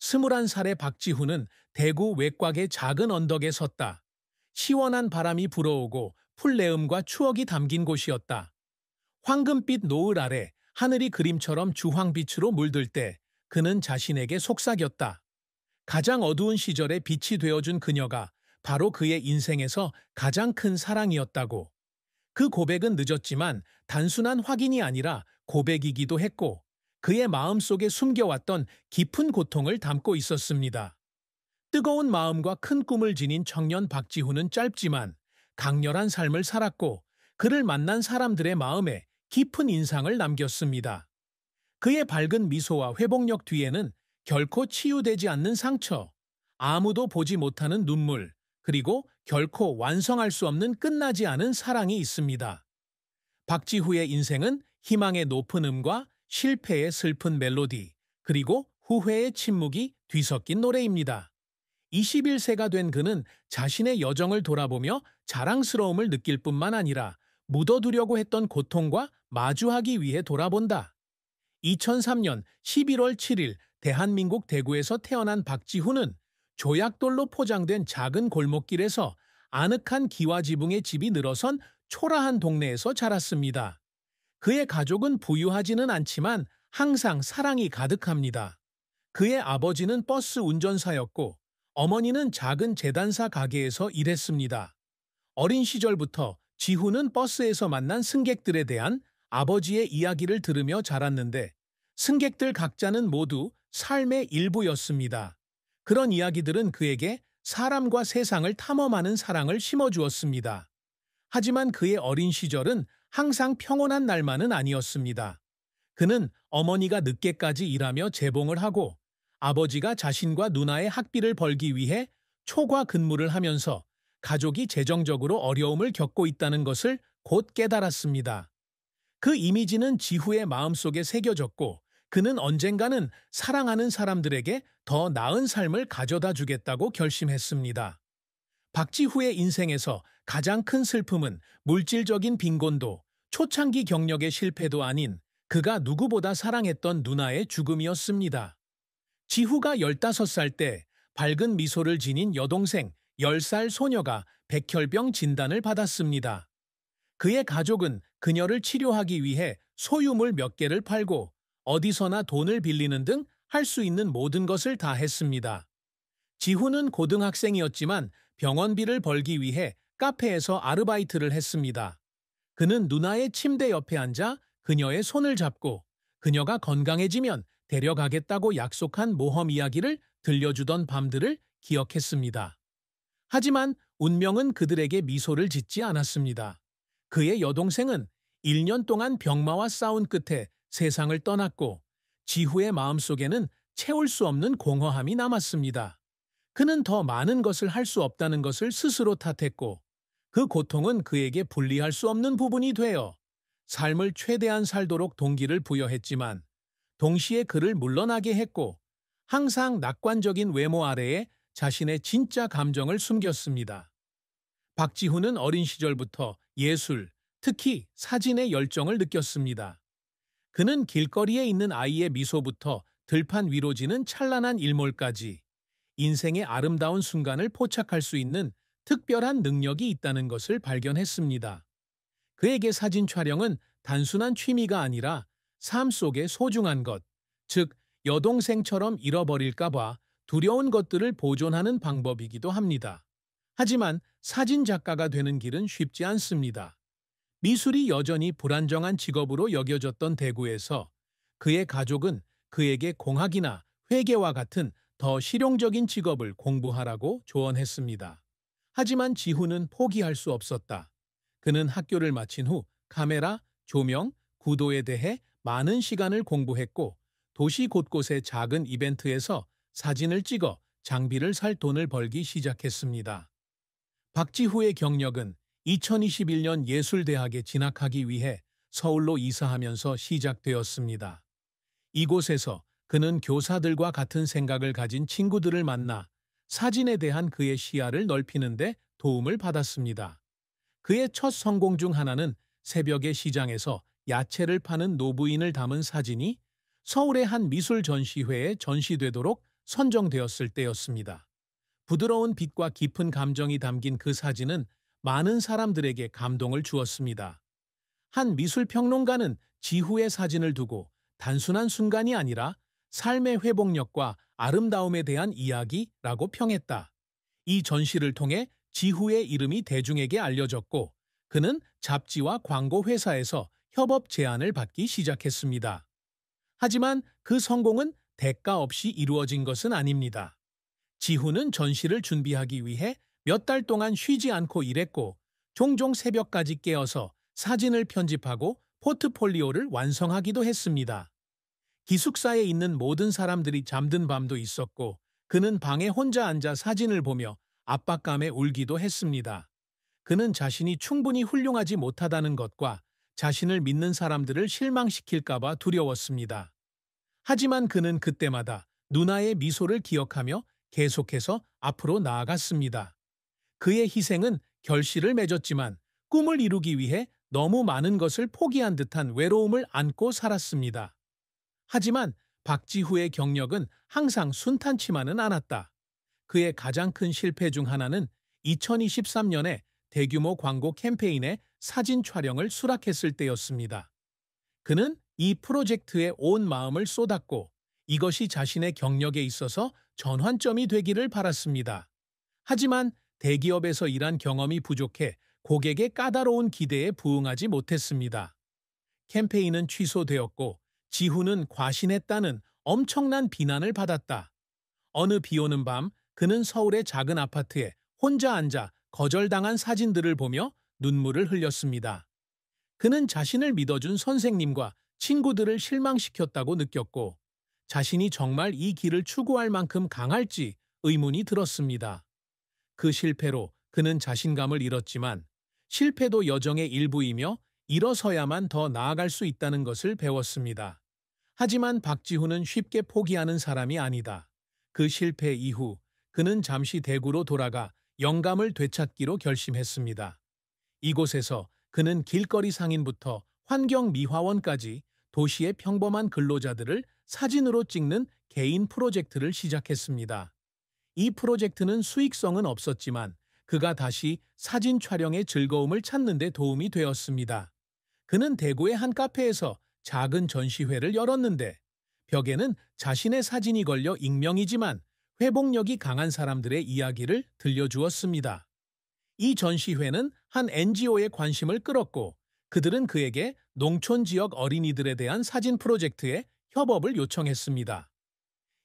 21살의 박지훈은 대구 외곽의 작은 언덕에 섰다. 시원한 바람이 불어오고 풀내음과 추억이 담긴 곳이었다. 황금빛 노을 아래 하늘이 그림처럼 주황빛으로 물들 때 그는 자신에게 속삭였다. 가장 어두운 시절에 빛이 되어준 그녀가 바로 그의 인생에서 가장 큰 사랑이었다고. 그 고백은 늦었지만 단순한 확인이 아니라 고백이기도 했고 그의 마음속에 숨겨왔던 깊은 고통을 담고 있었습니다. 뜨거운 마음과 큰 꿈을 지닌 청년 박지훈은 짧지만 강렬한 삶을 살았고 그를 만난 사람들의 마음에 깊은 인상을 남겼습니다. 그의 밝은 미소와 회복력 뒤에는 결코 치유되지 않는 상처, 아무도 보지 못하는 눈물, 그리고 결코 완성할 수 없는 끝나지 않은 사랑이 있습니다. 박지훈의 인생은 희망의 높은 음과 실패의 슬픈 멜로디, 그리고 후회의 침묵이 뒤섞인 노래입니다. 21세가 된 그는 자신의 여정을 돌아보며 자랑스러움을 느낄 뿐만 아니라 묻어두려고 했던 고통과 마주하기 위해 돌아본다. 2003년 11월 7일 대한민국 대구에서 태어난 박지훈은 조약돌로 포장된 작은 골목길에서 아늑한 기와지붕의 집이 늘어선 초라한 동네에서 자랐습니다. 그의 가족은 부유하지는 않지만 항상 사랑이 가득합니다. 그의 아버지는 버스 운전사였고 어머니는 작은 제단사 가게에서 일했습니다. 어린 시절부터 지훈은 버스에서 만난 승객들에 대한 아버지의 이야기를 들으며 자랐는데 승객들 각자는 모두 삶의 일부였습니다. 그런 이야기들은 그에게 사람과 세상을 탐험하는 사랑을 심어주었습니다. 하지만 그의 어린 시절은 항상 평온한 날만은 아니었습니다. 그는 어머니가 늦게까지 일하며 재봉을 하고 아버지가 자신과 누나의 학비를 벌기 위해 초과 근무를 하면서 가족이 재정적으로 어려움을 겪고 있다는 것을 곧 깨달았습니다. 그 이미지는 지후의 마음속에 새겨졌고 그는 언젠가는 사랑하는 사람들에게 더 나은 삶을 가져다 주겠다고 결심했습니다. 박지훈의 인생에서 가장 큰 슬픔은 물질적인 빈곤도 초창기 경력의 실패도 아닌 그가 누구보다 사랑했던 누나의 죽음이었습니다. 지후가 15살 때 밝은 미소를 지닌 여동생 10살 소녀가 백혈병 진단을 받았습니다. 그의 가족은 그녀를 치료하기 위해 소유물 몇 개를 팔고 어디서나 돈을 빌리는 등 할 수 있는 모든 것을 다 했습니다. 지훈은 고등학생이었지만 병원비를 벌기 위해 카페에서 아르바이트를 했습니다. 그는 누나의 침대 옆에 앉아 그녀의 손을 잡고 그녀가 건강해지면 데려가겠다고 약속한 모험 이야기를 들려주던 밤들을 기억했습니다. 하지만 운명은 그들에게 미소를 짓지 않았습니다. 그의 여동생은 1년 동안 병마와 싸운 끝에 세상을 떠났고 지후의 마음속에는 채울 수 없는 공허함이 남았습니다. 그는 더 많은 것을 할 수 없다는 것을 스스로 탓했고 그 고통은 그에게 분리할 수 없는 부분이 되어 삶을 최대한 살도록 동기를 부여했지만 동시에 그를 물러나게 했고 항상 낙관적인 외모 아래에 자신의 진짜 감정을 숨겼습니다. 박지훈은 어린 시절부터 예술, 특히 사진에 열정을 느꼈습니다. 그는 길거리에 있는 아이의 미소부터 들판 위로 지는 찬란한 일몰까지 인생의 아름다운 순간을 포착할 수 있는 특별한 능력이 있다는 것을 발견했습니다. 그에게 사진 촬영은 단순한 취미가 아니라 삶 속의 소중한 것, 즉 여동생처럼 잃어버릴까 봐 두려운 것들을 보존하는 방법이기도 합니다. 하지만 사진 작가가 되는 길은 쉽지 않습니다. 미술이 여전히 불안정한 직업으로 여겨졌던 대구에서 그의 가족은 그에게 공학이나 회계와 같은 더 실용적인 직업을 공부하라고 조언했습니다. 하지만 지훈은 포기할 수 없었다. 그는 학교를 마친 후 카메라, 조명, 구도에 대해 많은 시간을 공부했고 도시 곳곳의 작은 이벤트에서 사진을 찍어 장비를 살 돈을 벌기 시작했습니다. 박지훈의 경력은 2021년 예술대학에 진학하기 위해 서울로 이사하면서 시작되었습니다. 이곳에서 그는 교사들과 같은 생각을 가진 친구들을 만나 사진에 대한 그의 시야를 넓히는 데 도움을 받았습니다. 그의 첫 성공 중 하나는 새벽의 시장에서 야채를 파는 노부인을 담은 사진이 서울의 한 미술 전시회에 전시되도록 선정되었을 때였습니다. 부드러운 빛과 깊은 감정이 담긴 그 사진은 많은 사람들에게 감동을 주었습니다. 한 미술 평론가는 지후의 사진을 두고 단순한 순간이 아니라 삶의 회복력과 아름다움에 대한 이야기라고 평했다. 이 전시를 통해 지후의 이름이 대중에게 알려졌고 그는 잡지와 광고 회사에서 협업 제안을 받기 시작했습니다. 하지만 그 성공은 대가 없이 이루어진 것은 아닙니다. 지후는 전시를 준비하기 위해 몇 달 동안 쉬지 않고 일했고 종종 새벽까지 깨어서 사진을 편집하고 포트폴리오를 완성하기도 했습니다. 기숙사에 있는 모든 사람들이 잠든 밤도 있었고 그는 방에 혼자 앉아 사진을 보며 압박감에 울기도 했습니다. 그는 자신이 충분히 훌륭하지 못하다는 것과 자신을 믿는 사람들을 실망시킬까봐 두려웠습니다. 하지만 그는 그때마다 누나의 미소를 기억하며 계속해서 앞으로 나아갔습니다. 그의 희생은 결실을 맺었지만 꿈을 이루기 위해 너무 많은 것을 포기한 듯한 외로움을 안고 살았습니다. 하지만 박지후의 경력은 항상 순탄치만은 않았다. 그의 가장 큰 실패 중 하나는 2023년에 대규모 광고 캠페인에 사진 촬영을 수락했을 때였습니다. 그는 이 프로젝트에 온 마음을 쏟았고 이것이 자신의 경력에 있어서 전환점이 되기를 바랐습니다. 하지만 대기업에서 일한 경험이 부족해 고객의 까다로운 기대에 부응하지 못했습니다. 캠페인은 취소되었고 지후는 과신했다는 엄청난 비난을 받았다. 어느 비 오는 밤 그는 서울의 작은 아파트에 혼자 앉아 거절당한 사진들을 보며 눈물을 흘렸습니다. 그는 자신을 믿어준 선생님과 친구들을 실망시켰다고 느꼈고 자신이 정말 이 길을 추구할 만큼 강할지 의문이 들었습니다. 그 실패로 그는 자신감을 잃었지만 실패도 여정의 일부이며 일어서야만 더 나아갈 수 있다는 것을 배웠습니다. 하지만 박지후는 쉽게 포기하는 사람이 아니다. 그 실패 이후 그는 잠시 대구로 돌아가 영감을 되찾기로 결심했습니다. 이곳에서 그는 길거리 상인부터 환경미화원까지 도시의 평범한 근로자들을 사진으로 찍는 개인 프로젝트를 시작했습니다. 이 프로젝트는 수익성은 없었지만 그가 다시 사진 촬영의 즐거움을 찾는 데 도움이 되었습니다. 그는 대구의 한 카페에서 작은 전시회를 열었는데 벽에는 자신의 사진이 걸려 익명이지만 회복력이 강한 사람들의 이야기를 들려주었습니다. 이 전시회는 한 NGO의 관심을 끌었고 그들은 그에게 농촌 지역 어린이들에 대한 사진 프로젝트에 협업을 요청했습니다.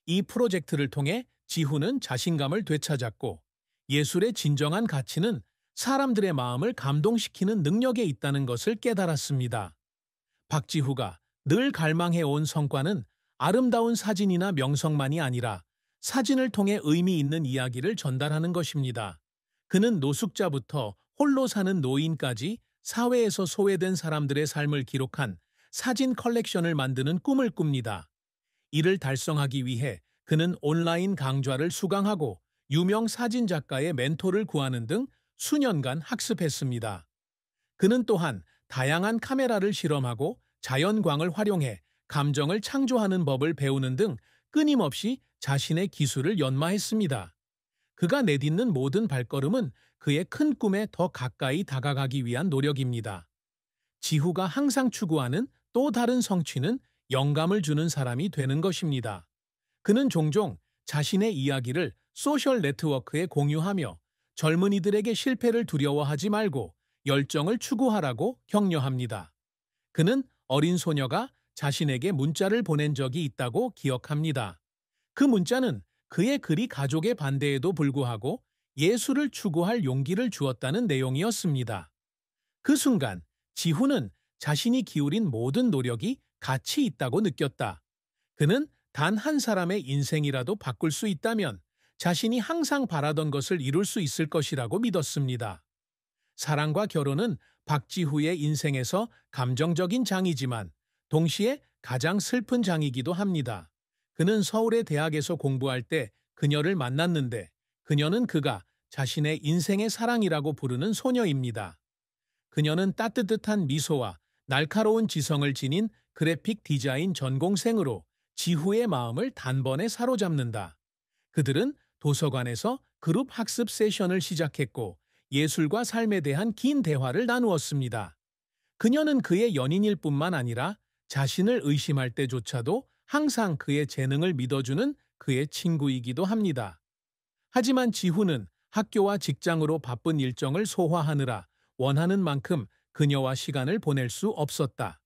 이 프로젝트를 통해 지후는 자신감을 되찾았고 예술의 진정한 가치는 사람들의 마음을 감동시키는 능력에 있다는 것을 깨달았습니다. 박지후가 늘 갈망해온 성과는 아름다운 사진이나 명성만이 아니라 사진을 통해 의미 있는 이야기를 전달하는 것입니다. 그는 노숙자부터 홀로 사는 노인까지 사회에서 소외된 사람들의 삶을 기록한 사진 컬렉션을 만드는 꿈을 꿉니다. 이를 달성하기 위해 그는 온라인 강좌를 수강하고 유명 사진 작가의 멘토를 구하는 등 수년간 학습했습니다. 그는 또한 다양한 카메라를 실험하고 자연광을 활용해 감정을 창조하는 법을 배우는 등 끊임없이 자신의 기술을 연마했습니다. 그가 내딛는 모든 발걸음은 그의 큰 꿈에 더 가까이 다가가기 위한 노력입니다. 지후가 항상 추구하는 또 다른 성취는 영감을 주는 사람이 되는 것입니다. 그는 종종 자신의 이야기를 소셜 네트워크에 공유하며 젊은이들에게 실패를 두려워하지 말고 열정을 추구하라고 격려합니다. 그는 어린 소녀가 자신에게 문자를 보낸 적이 있다고 기억합니다. 그 문자는 그의 글이 가족의 반대에도 불구하고 예술을 추구할 용기를 주었다는 내용이었습니다. 그 순간 지후는 자신이 기울인 모든 노력이 가치 있다고 느꼈다. 그는 단 한 사람의 인생이라도 바꿀 수 있다면 자신이 항상 바라던 것을 이룰 수 있을 것이라고 믿었습니다. 사랑과 결혼은 박지후의 인생에서 감정적인 장이지만 동시에 가장 슬픈 장이기도 합니다. 그는 서울의 대학에서 공부할 때 그녀를 만났는데 그녀는 그가 자신의 인생의 사랑이라고 부르는 소녀입니다. 그녀는 따뜻한 미소와 날카로운 지성을 지닌 그래픽 디자인 전공생으로 지후의 마음을 단번에 사로잡는다. 그들은 도서관에서 그룹 학습 세션을 시작했고 예술과 삶에 대한 긴 대화를 나누었습니다. 그녀는 그의 연인일 뿐만 아니라 자신을 의심할 때조차도 항상 그의 재능을 믿어주는 그의 친구이기도 합니다. 하지만 지훈은 학교와 직장으로 바쁜 일정을 소화하느라 원하는 만큼 그녀와 시간을 보낼 수 없었다.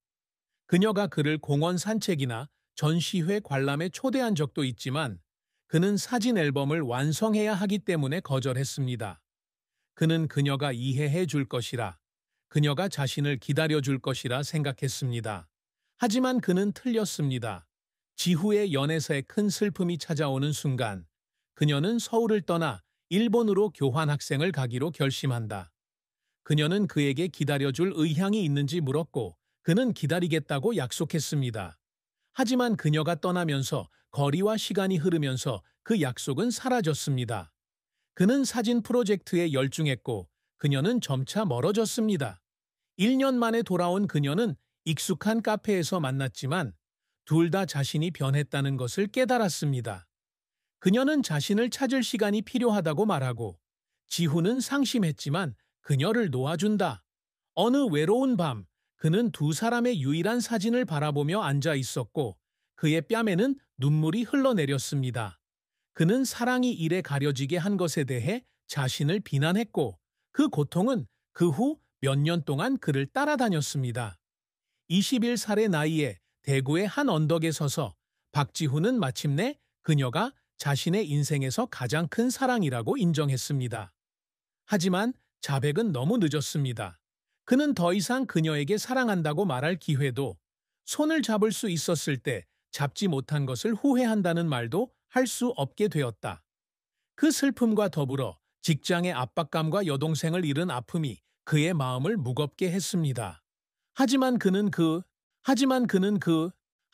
그녀가 그를 공원 산책이나 전시회 관람에 초대한 적도 있지만 그는 사진 앨범을 완성해야 하기 때문에 거절했습니다. 그는 그녀가 이해해 줄 것이라, 그녀가 자신을 기다려 줄 것이라 생각했습니다. 하지만 그는 틀렸습니다. 지후의 연애사에 큰 슬픔이 찾아오는 순간, 그녀는 서울을 떠나 일본으로 교환학생을 가기로 결심한다. 그녀는 그에게 기다려줄 의향이 있는지 물었고, 그는 기다리겠다고 약속했습니다. 하지만 그녀가 떠나면서 거리와 시간이 흐르면서 그 약속은 사라졌습니다. 그는 사진 프로젝트에 열중했고, 그녀는 점차 멀어졌습니다. 1년 만에 돌아온 그녀는 익숙한 카페에서 만났지만 둘 다 자신이 변했다는 것을 깨달았습니다. 그녀는 자신을 찾을 시간이 필요하다고 말하고 지훈은 상심했지만 그녀를 놓아준다. 어느 외로운 밤 그는 두 사람의 유일한 사진을 바라보며 앉아 있었고 그의 뺨에는 눈물이 흘러내렸습니다. 그는 사랑이 이래 가려지게 한 것에 대해 자신을 비난했고 그 고통은 그 후 몇 년 동안 그를 따라다녔습니다. 21살의 나이에 대구의 한 언덕에 서서 박지훈은 마침내 그녀가 자신의 인생에서 가장 큰 사랑이라고 인정했습니다. 하지만 자백은 너무 늦었습니다. 그는 더 이상 그녀에게 사랑한다고 말할 기회도, 손을 잡을 수 있었을 때 잡지 못한 것을 후회한다는 말도 할 수 없게 되었다. 그 슬픔과 더불어 직장의 압박감과 여동생을 잃은 아픔이 그의 마음을 무겁게 했습니다. 하지만 그는 그